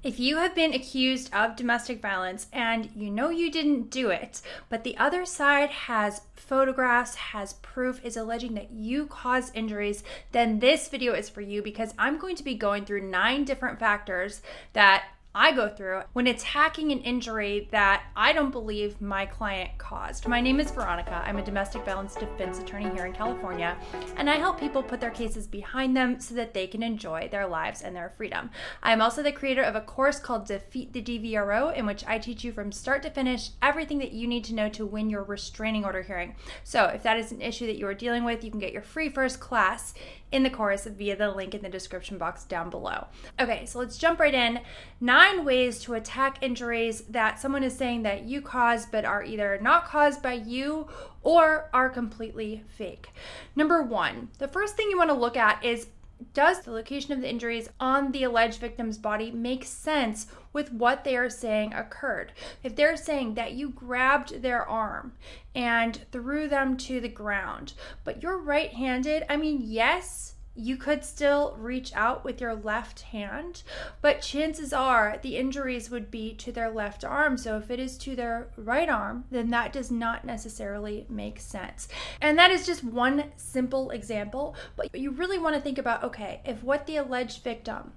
If you have been accused of domestic violence and you know you didn't do it, but the other side has photographs, has proof, is alleging that you caused injuries, then this video is for you because I'm going to be going through 9 different factors that I go through when attacking an injury that I don't believe my client caused. My name is Veronica. I'm a domestic violence defense attorney here in California, and I help people put their cases behind them so that they can enjoy their lives and their freedom. I'm also the creator of a course called Defeat the DVRO, in which I teach you from start to finish everything that you need to know to win your restraining order hearing. So if that is an issue that you are dealing with, you can get your free first class in the course via the link in the description box down below. Okay, so let's jump right in. 9 ways to attack injuries that someone is saying that you caused but are either not caused by you or are completely fake. Number 1, the first thing you want to look at is, does the location of the injuries on the alleged victim's body make sense with what they are saying occurred? If they're saying that you grabbed their arm and threw them to the ground, but you're right-handed, yes, you could still reach out with your left hand, but chances are the injuries would be to their left arm. So if it is to their right arm, then that does not necessarily make sense. And that is just one simple example, but you really want to think about, okay, if what the alleged victim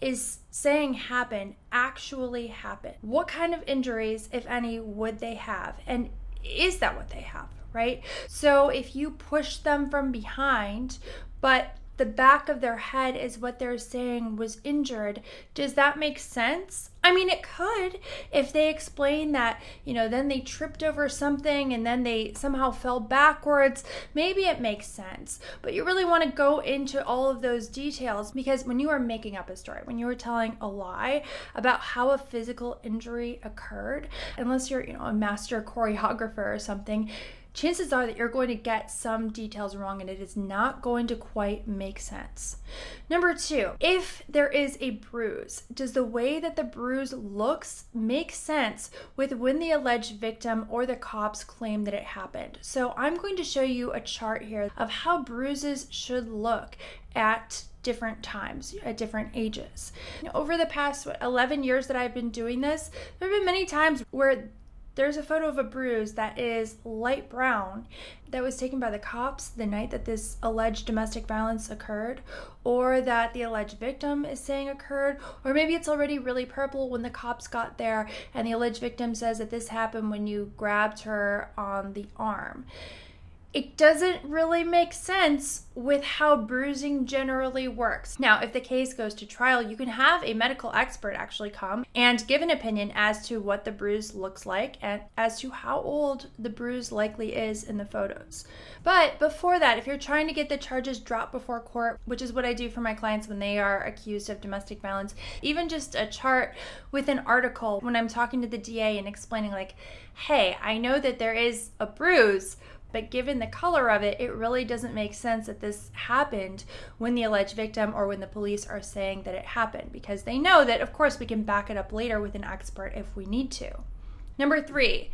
is saying happened actually happened, what kind of injuries, if any, would they have? And is that what they have, right? So if you push them from behind, but the back of their head is what they're saying was injured, does that make sense? It could, if they explain that, then they tripped over something and then they somehow fell backwards. Maybe it makes sense, but you really want to go into all of those details, because when you are making up a story, when you are telling a lie about how a physical injury occurred, unless you're, a master choreographer or something, chances are that you're going to get some details wrong and it is not going to quite make sense. Number 2, if there is a bruise, does the way that the bruise looks make sense with when the alleged victim or the cops claim that it happened? So I'm going to show you a chart here of how bruises should look at different times, at different ages. Over the past 11 years that I've been doing this, there have been many times where there's a photo of a bruise that is light brown that was taken by the cops the night that this alleged domestic violence occurred, or that the alleged victim is saying occurred, or maybe it's already really purple when the cops got there and the alleged victim says that this happened when you grabbed her on the arm. It doesn't really make sense with how bruising generally works. Now, if the case goes to trial, you can have a medical expert actually come and give an opinion as to what the bruise looks like and as to how old the bruise likely is in the photos. But before that, if you're trying to get the charges dropped before court, which is what I do for my clients when they are accused of domestic violence, even just a chart with an article when I'm talking to the DA and explaining like, hey, I know that there is a bruise, but given the color of it, it really doesn't make sense that this happened when the alleged victim or when the police are saying that it happened, because they know that, of course, we can back it up later with an expert if we need to. Number 3,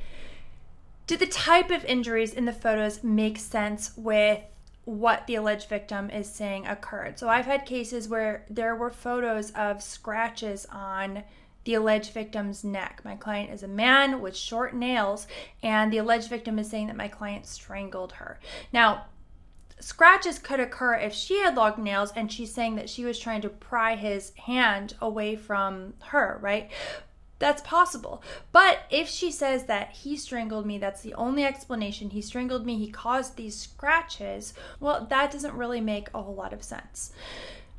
do the type of injuries in the photos make sense with what the alleged victim is saying occurred? So I've had cases where there were photos of scratches on the alleged victim's neck. My client is a man with short nails, and the alleged victim is saying that my client strangled her. Now, scratches could occur if she had long nails and she's saying that she was trying to pry his hand away from her, right? That's possible. But if she says that he strangled me, that's the only explanation, he strangled me, he caused these scratches, well, that doesn't really make a whole lot of sense.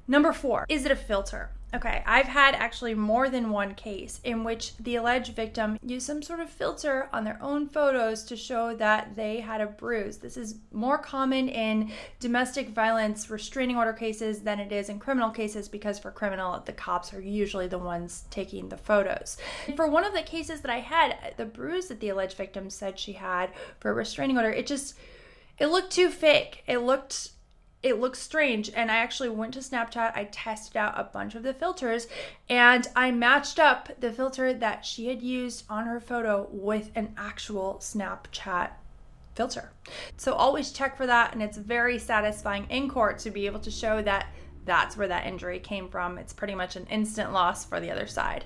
Number 4, is it a filter? Okay, I've had actually more than one case in which the alleged victim used some sort of filter on their own photos to show that they had a bruise. This is more common in domestic violence restraining order cases than it is in criminal cases, because for criminal, the cops are usually the ones taking the photos. And for one of the cases that I had, the bruise that the alleged victim said she had for a restraining order, it looked too fake. It looked strange, and I actually went to Snapchat, I tested out a bunch of the filters, and I matched up the filter that she had used on her photo with an actual Snapchat filter. So always check for that, and it's very satisfying in court to be able to show that that's where that injury came from. It's pretty much an instant loss for the other side.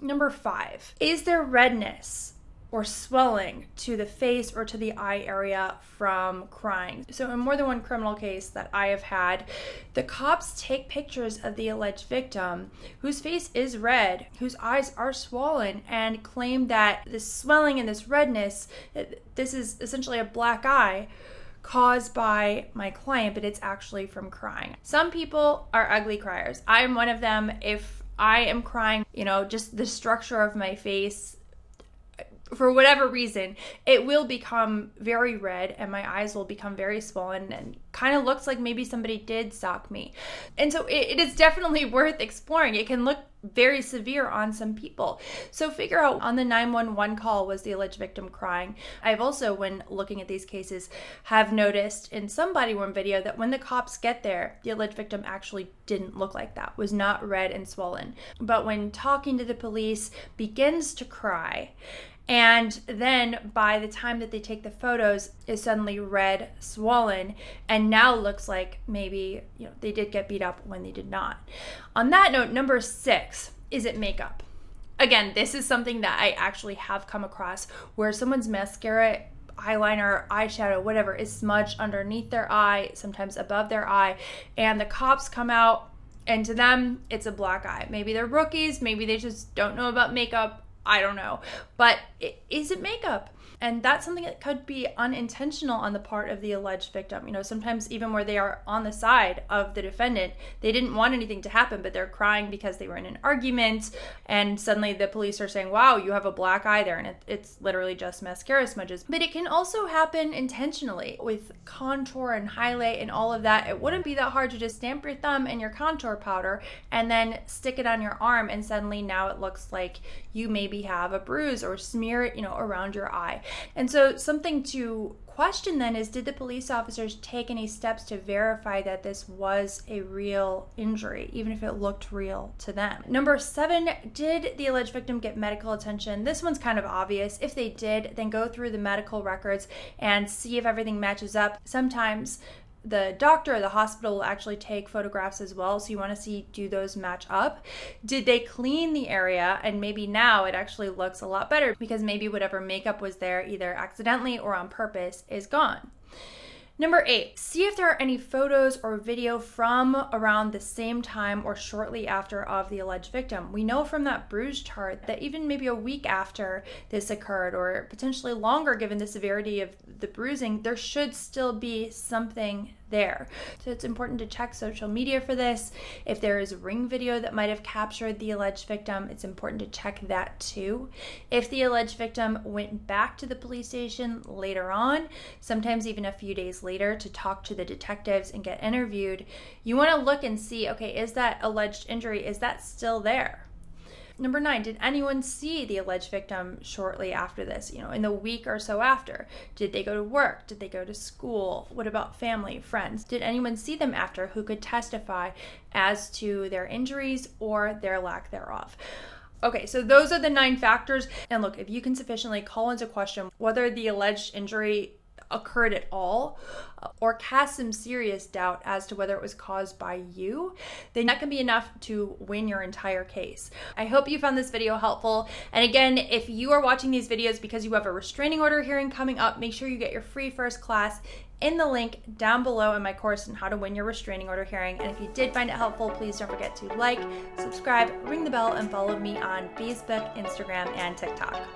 Number 5, is there redness or swelling to the face or to the eye area from crying? So in more than one criminal case that I have had, the cops take pictures of the alleged victim whose face is red, whose eyes are swollen, and claim that this swelling and this redness, this is essentially a black eye caused by my client, but it's actually from crying. Some people are ugly criers. I am one of them. If I am crying, just the structure of my face, for whatever reason, it will become very red and my eyes will become very swollen and kind of looks like maybe somebody did sock me. And so it is definitely worth exploring. It can look very severe on some people. So figure out on the 911 call, was the alleged victim crying? I've also, when looking at these cases, have noticed in some body-worn video that when the cops get there, the alleged victim actually didn't look like that, was not red and swollen. But when talking to the police, begins to cry. And then by the time that they take the photos, is suddenly red, swollen, and now looks like maybe they did get beat up when they did not. On that note, number 6, is it makeup? Again, this is something that I actually have come across where someone's mascara, eyeliner, eyeshadow, whatever, is smudged underneath their eye, sometimes above their eye, and the cops come out, and to them, it's a black eye. Maybe they're rookies, maybe they just don't know about makeup. I don't know, but is it makeup? And that's something that could be unintentional on the part of the alleged victim. Sometimes even where they are on the side of the defendant, they didn't want anything to happen, but they're crying because they were in an argument, and suddenly the police are saying, wow, you have a black eye there, and it's literally just mascara smudges. But it can also happen intentionally with contour and highlight and all of that. It wouldn't be that hard to just stamp your thumb in your contour powder and then stick it on your arm, and suddenly now it looks like you maybe have a bruise, or smear it, around your eye. And so something to question then is, did the police officers take any steps to verify that this was a real injury, even if it looked real to them? Number 7, did the alleged victim get medical attention? This one's kind of obvious. If they did, then go through the medical records and see if everything matches up. Sometimes the doctor or the hospital will actually take photographs as well, so you want to see, do those match up? Did they clean the area? And maybe now it actually looks a lot better because maybe whatever makeup was there, either accidentally or on purpose, is gone. Number 8, see if there are any photos or video from around the same time or shortly after of the alleged victim. We know from that bruise chart that even maybe a week after this occurred, or potentially longer given the severity of the bruising, there should still be something there. So it's important to check social media for this. If there is ring video that might have captured the alleged victim, it's important to check that too. If the alleged victim went back to the police station later on, sometimes even a few days later, to talk to the detectives and get interviewed, you want to look and see, okay, is that alleged injury, is that still there? Number 9, did anyone see the alleged victim shortly after this, in the week or so after? Did they go to work? Did they go to school? What about family, friends? Did anyone see them after who could testify as to their injuries or their lack thereof? Okay, so those are the 9 factors. And look, if you can sufficiently call into question whether the alleged injury occurred at all, or cast some serious doubt as to whether it was caused by you, then that can be enough to win your entire case. I hope you found this video helpful. And again, if you are watching these videos because you have a restraining order hearing coming up, make sure you get your free first class in the link down below in my course on how to win your restraining order hearing. And if you did find it helpful, please don't forget to like, subscribe, ring the bell, and follow me on Facebook, Instagram, and TikTok.